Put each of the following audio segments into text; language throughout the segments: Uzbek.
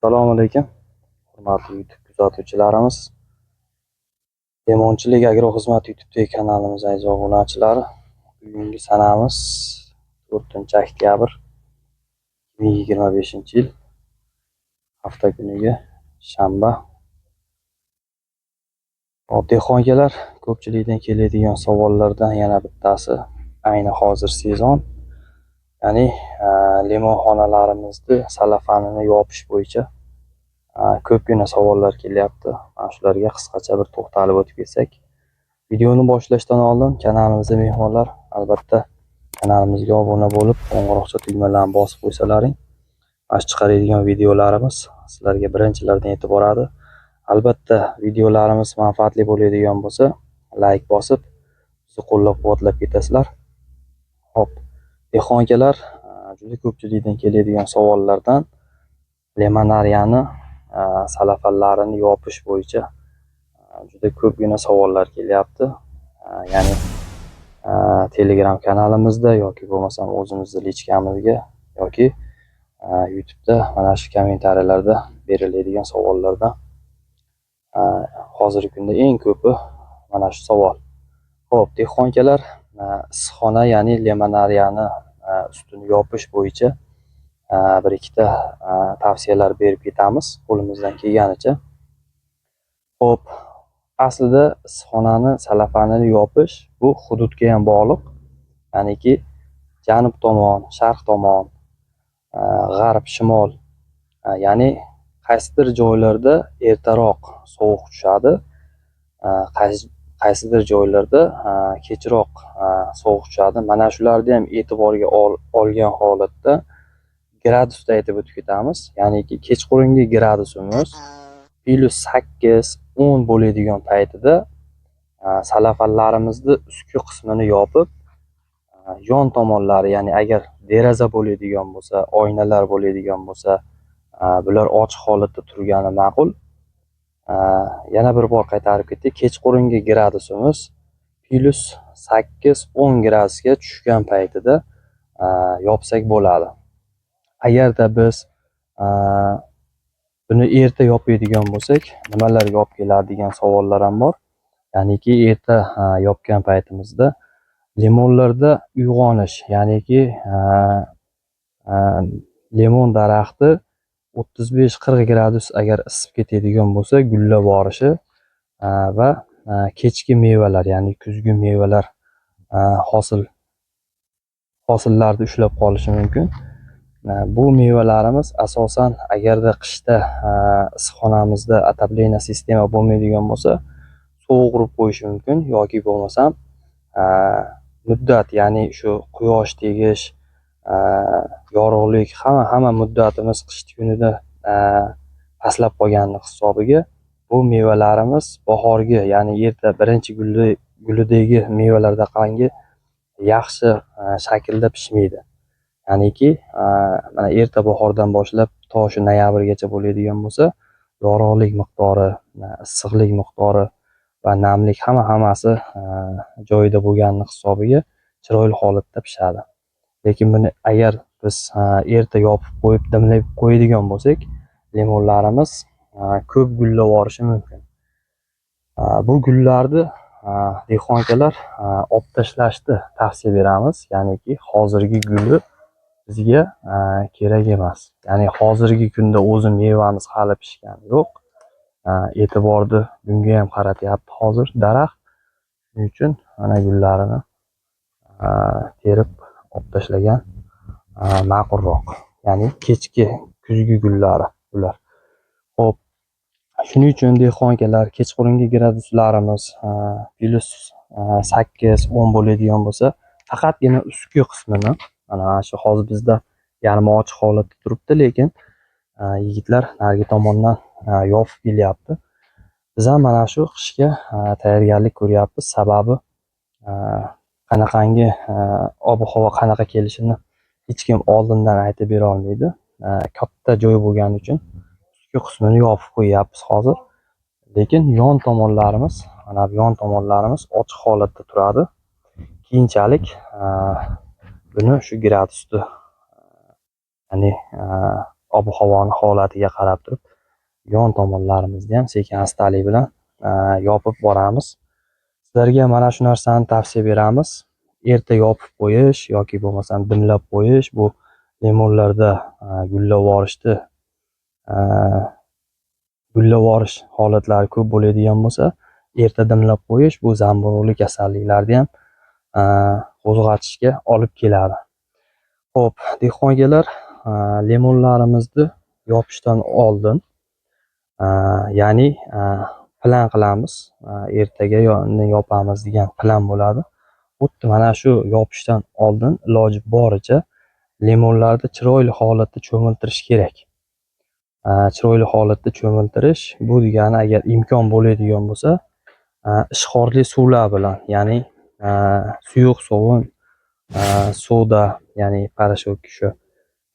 Assalomu alaykum, hurmatli YouTube kuzatuvchilarimiz. Demonchilik agroxizmat YouTube kanalimiz aziz obunachilari. Bugungi sanamiz 4-oktyabr 2025-yil hafta kuniga shanba. Dehqonlar ko'pchilikdan keladigan savollardan yana bittasi ayni hozir sezon, ya'ni limonxonalarimizni salafanini yopish bo'yicha ko'pgina savollar kelyapti. Mana shularga qisqacha bir to'xtalib o'tib ketsak. Videoni boshlashdan oldin kanalimizga mehmonlar albatta kanalimizga obuna bo'lib, qo'ng'iroqcha tugmalarini bosib qo'ysalaring, mana chiqaradigan videolarimiz sizlarga birinchilardan yetib boradi. Albatta videolarimiz manfaatli bo'ladigan bo'lsa, like bosib, bizni qo'llab-quvvatlab ketasizlar. Hop, dehqonlar juda ko'pchilikdan keladigan savollardan limonariyani salafanlarini yopish bo'yicha juda ko'pgina savollar kelyapti. Ya'ni Telegram kanalimizda yoki bo'lmasam o'zimizning lichkamizga yoki YouTube'da mana shu kommentariyalarda beriladigan savollardan hozirgi kunda eng ko'pi mana shu savol. Xo'p, dehqonlar issiqxona ya'ni limonariyani ustini yopish bo'yicha bir ikkita tavsiyalar berib ketamiz qo'limizdan kelganicha. Xo'p, aslida issiqxonani salafanini yopish bu hududga ham bog'liq. Ya'niki janub tomon, sharq tomon, g'arb, shimol, ya'ni qaysidir joylarda ertaroq sovuq tushadi, qaysidir joylarda kechroq sovuq tushadi. Mana shularni ham e'tiborga olgan holatda gradusda aytib o'tib ketamiz. Ya'niki kechqurungi gradusimiz +8-10 bo'ladigan paytida salafanlarimizni ustki qismini yopib, yon tomonlari, ya'ni agar deraza bo'ladigan bo'lsa, oynalar bo'ladigan bo'lsa, bular ochiq holatda turgani ma'qul. Yana bir bor qaytarib ketdik, kechqurungi gradusimiz +8-10 gradusga tushgan paytida yopsak bo'ladi. Agarda biz buni erta yopadigan bo'lsak, nimalarga olib keladi degan savollar ham bor. Ya'niki erta yopgan paytimizda limonlarda uyg'onish, ya'niki limon daraxti 35-40 gradus agar isib ketadigan bo'lsa, gullab borishi va kechki mevalar, ya'ni kuzgi mevalar hosillarni ushlab qolishi mumkin. Bu mevalarimiz asosan agarda qishda issiqxonamizda отопление sistema bo'lmaydigan bo'lsa, sovuq urib qo'yishi mumkin yoki bo'lmasam muddat, ya'ni shu quyosh tegish, yorug'lik, hamma muddatimiz qish kunida pastlab qolgani hisobiga bu mevalarimiz bahorgi, ya'ni erta birinchi gulidagi mevalarda qangi yaxshi shaklda pishmaydi. Ya'niki mana erta bahordan boshlab to shu noyabrgacha bo'ladigan bo'lsa, yorug'lik miqdori, issiqlik miqdori va namlik hammasi joyida bo'lgani hisobiga chiroyli holatda pishadi. Lekin buni agar biz erta yopib qo'yib, dimlab qo'yadigan bo'lsak, limonlarimiz ko'p gullab borishi mumkin. Bu gullarni dehqonlar olib tashlashni tavsiya beramiz. Ya'niki hozirgi guli bizga kerak emas. Ya'ni hozirgi kunda o'zi mevamiz hali pishgani yo'q. E'tiborni bunga ham qaratyapti hozir daraxt. Shuning uchun mana gullarini terib olib tashlagan ma'qulroq. Ya'ni kechki kuzgi gullari bular. Xo'p, shuning uchun dehqonlar kechqurungi graduslarimiz +8-10 bo'ladigan bo'lsa, faqatgina ustki qismini, mana shu hozir bizda yarmi ochiq holatda turibdi, lekin yigitlar narigi tomondan yopib kelyapti. Biz ham mana shu qishga tayyorgarlik ko'ryapmiz. Sababi qanaqangi ob-havo qanaqa kelishini hech kim oldindan aytib bera olmaydi. Katta joy bo'lgani uchun ustki qismini yopib qo'yapmiz hozir. Lekin yon tomonlarimiz, mana bu yon tomonlarimiz ochiq holatda turadi. Keyinchalik buni shu gradusda, ya'ni ob-havoni holatiga qarab turib yon tomonlarimizni ham sekin astalik bilan yopib boramiz. Sizlarga mana shu narsani tavsiya beramiz. Erta yopib qo'yish yoki bo'lmasam dimlab qo'yish, bu limonlarda gullavorish holatlari ko'p bo'ladigan bo'lsa, erta dimlab qo'yish bu zamburug'li kasalliklarni ham qo'zg'atishga olib keladi. Xo'p, dehqonlar, limonlarimizni yopishdan oldin, ya'ni plan qilamiz. Ertaga yopamiz degan plan bo'ladi. Xuddi mana shu yopishdan oldin iloji boricha limonlarni chiroyli holatda cho'miltirish kerak. Chiroyli holatda cho'miltirish bu degani, agar imkon bo'ladigan bo'lsa, ishqorli suvlar bilan, ya'ni suyuq sovun, soda, ya'ni parashok, shu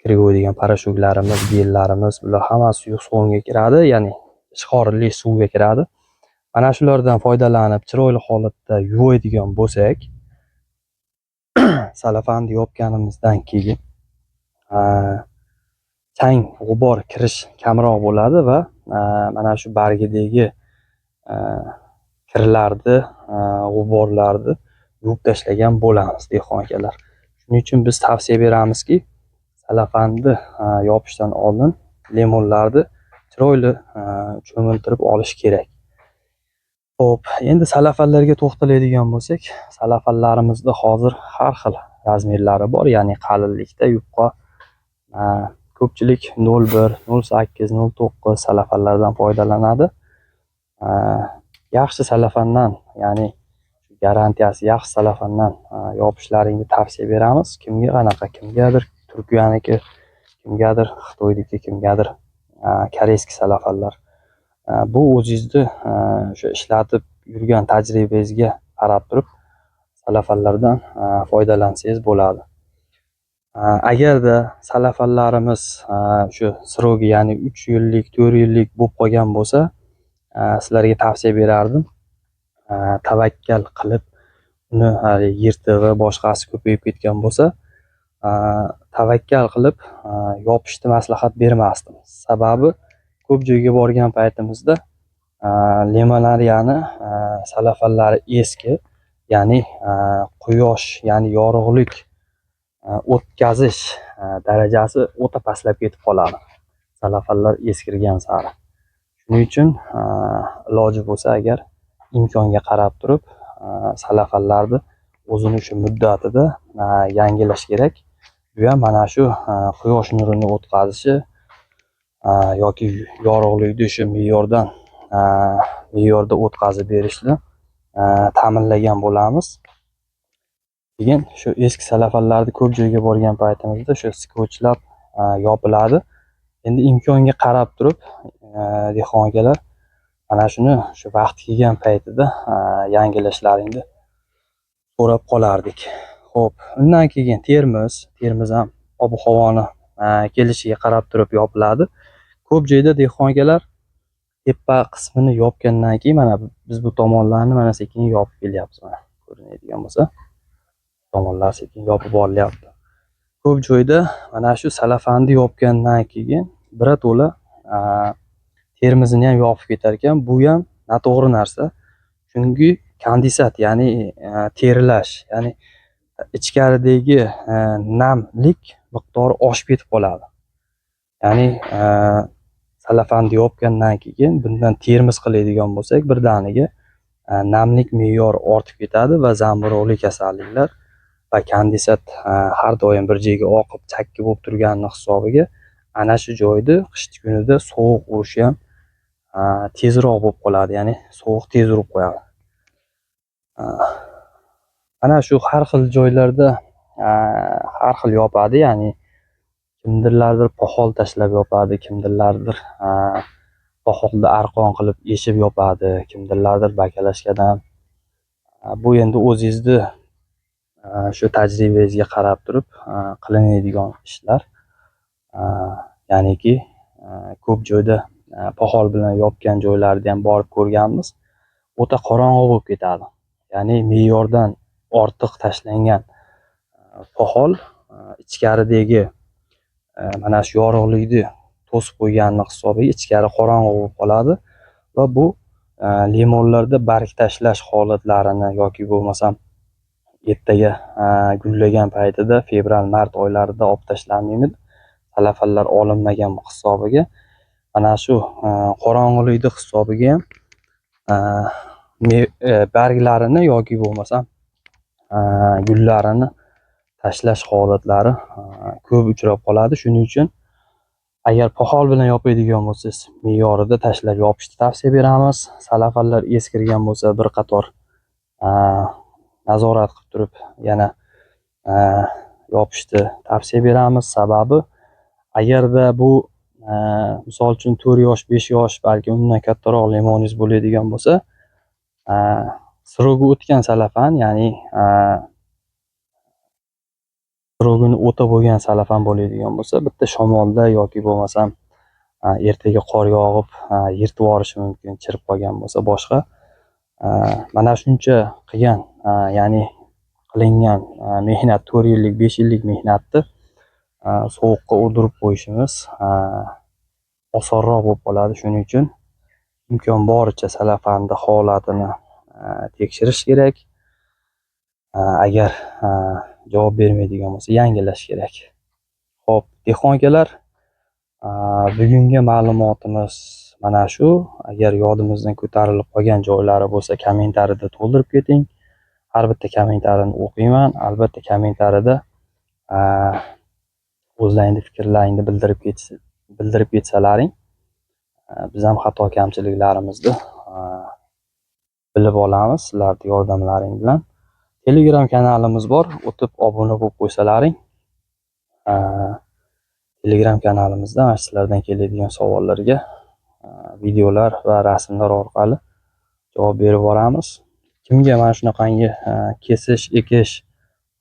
kirib qo'yadigan parashoklarimiz, gellarimiz, bular hammasi suyuq sovunga kiradi, ya'ni ishqorli suvga kiradi. Mana shulardan foydalanib chiroyli holatda yuvadigan bo'lsak, salafanni yopganimizdan keyin chang, g'ubor kirish kamroq bo'ladi va mana shu bargidagi kirlarni, g'uborlarni yuvib tashlagan bo'lamiz dehqonlar. Shuning uchun biz tavsiya beramizki, salafanni yopishdan oldin limonlarni chiroyli cho'miltirib olish kerak. Xo'p, endi salafanlarga to'xtaladigan bo'lsak, salafanlarimizda hozir har xil razmerlari bor, ya'ni qalinlikda yupqa. Ko'pchilik 01, 08, 09 salafanlardan foydalanadi. Yaxshi salafandan, ya'ni garantiyasi yaxshi salafandan yopishlaringni tavsiya beramiz. Kimga qanaqa, kimgadir Turkiyaniki, kimgadir Xitoyniki, kimgadir koreyski salafanlar. Bu o'zingizni o'sha ishlatib yurgan tajribangizga qarab turib salafanlardan foydalansangiz bo'ladi. Agarda salafanlarimiz shu srogi, ya'ni 3 yillik, 4 yillik bo'lib qolgan bo'lsa, sizlarga tavsiya berardim. Tavakkal qilib, uni yirtig'i, boshqasi ko'payib ketgan bo'lsa, tavakkal qilib yopishni maslahat bermasdim. Sababi, ko'p joyga borgan paytimizda limonariyani salafanlari eski, ya'ni quyosh, ya'ni yorug'lik o'tkazish darajasi o'ta pastlab ketib qoladi, salafanlar eskirgan sari. Shuning uchun iloji bo'lsa, agar imkonga qarab turib salafanlarni o'zini shu muddatida yangilash kerak. Bu ham mana shu quyosh nurini o'tkazishi yoki yorug'likni shu me'yorda o'tkazib berishni ta'minlagan bo'lamiz. Keyin shu eski salafanlarni ko'p joyga borgan paytimizda shu skotchlab yopiladi. Endi imkonga qarab turib dehqonlar, mana shuni shu vaqt kelgan paytida yangilashlaringni so'rab qolardik. Xo'p, undan keyin termiz ham ob-havoni kelishiga qarab turib yopiladi. Ko'p joyda dehqonlar tepa qismini yopgandan keyin, mana biz bu tomonlarni mana sekin yopib kelyapmiz. Mana ko'rinadigan bo'lsa, tomonlar sekin yopib olinyapti. Ko'p joyda mana shu salafanni yopgandan keyin birato'la termizini ham yopib ketar ekan. Bu ham noto'g'ri narsa. Chunki kondensat, ya'ni terilash, ya'ni ichkaridagi namlik miqdori oshib ketib qoladi. Ya'ni salafanni yopgandan keyin bundan termiz qiladigan bo'lsak, birdaniga namlik me'yori ortib ketadi va zamburug'li kasalliklar va kondensat har doim bir joyga oqib chakki bo'lib turgani hisobiga ana shu joyda qish kunida sovuq urishi ham tezroq bo'lib qoladi, ya'ni sovuq tez urib qo'yadi. Mana shu har xil joylarda har xil yopadi, ya'ni kimdirlardir poxol tashlab yopadi, kimdirlardir poxolda arqon qilib eshib yopadi, kimdirlardir bakalashkadan. Bu endi o'zingizni shu tajribangizga qarab turib qilinadigan ishlar. Ya'niki ko'p joyda poxol bilan yopgan joylarni ham borib ko'rganmiz. O'ta qorong'u bo'lib ketadi. Ya'ni me'yordan ortiq tashlangan poxol ichkaridagi mana shu yorug'likni to'sib qo'yganini hisobiga ichkari qorong'u bo'lib qoladi va bu limonlarda barg tashlash holatlarini yoki bo'lmasam ertaga gullagan paytida fevral mart oylarida olib tashlanmaydi, salafanlar olinmagan hisobiga mana shu qorong'ulikni hisobiga ham barglarini yoki bo'lmasam gullarini tashlash holatlari ko'p uchrab qoladi. Shuning uchun agar poxol bilan yopadigan bo'lsangiz, me'yorida tashlab yopishni tavsiya beramiz. Salafanlar eskirgan bo'lsa bir qator nazorat qilib turib yana yopishni tavsiya beramiz. Sababi agarda bu misol uchun 4 yosh, 5 yosh, balki undan kattaroq limoningiz bo'ladigan bo'lsa, srogi o'tgan salafan, ya'ni srogini o'ta bo'lgan salafan bo'ladigan bo'lsa, bitta shamolda yoki bo'lmasam ertaga qor yog'ib yirtib yuborishi mumkin, chirib qolgan bo'lsa boshqa. Mana shuncha qilgan, ya'ni qilingan mehnat, 4 yillik, 5 yillik mehnatni sovuqqa o'rdirib qo'yishimiz osonroq bo'lib qoladi. Shuning uchun imkon boricha salafanni holatini tekshirish kerak. Agar javob bermaydigan bo'lsa, yangilash kerak. Xo'p, dehqon akalar, bugungi ma'lumotimiz mana shu. Agar yodimizdan ko'tarilib qolgan joylari bo'lsa, kommentariyada to'ldirib keting. Har bitta kommentariyani o'qiyman. Albatta kommentariyada o'zlaringni fikrlaringni bildirib ketsalaring, biz ham xato kamchiliklarimizni bilib olamiz sizlarning yordamlaring bilan. Telegram kanalimiz bor, o'tib obuna bo'lib qo'ysalaring. Telegram kanalimizda mana sizlardan keladigan savollarga videolar va rasmlar orqali javob berib boramiz. Kimga mana shunaqangi kesish, ekish,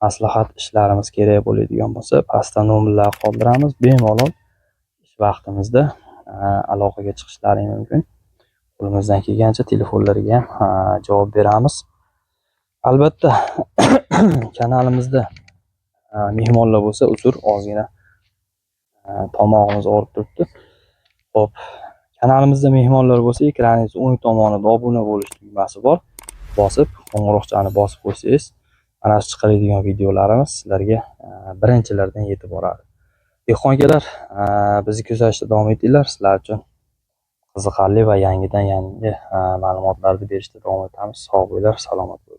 maslahat ishlarimiz kerak bo'ladigan bo'lsa, pastda nomerlar qoldiramiz. Bemalol ish vaqtimizda aloqaga chiqishlaring mumkin. Qo'limizdan kelgancha telefonlarga ham javob beramiz. Albatta kanalimizda mehmonlar bo'lsa, uzr, ozgina tomog'imiz og'rib turibdi. Xo'p, kanalimizda mehmonlar bo'lsa, ekraningiz o'ng tomonida obuna bo'lish tugmasi bor. Bosib, qo'ng'iroqchani bosib qo'ysangiz, mana shu chiqaradigan videolarimiz sizlarga birinchilardan yetib boradi. Dehqon akalar, bizni kuzatishda davom etinglar. Sizlar uchun qiziqarli va yangidan yangi ma'lumotlarni berishda davom etamiz. Sog' bo'linglar, salomat bo'linglar.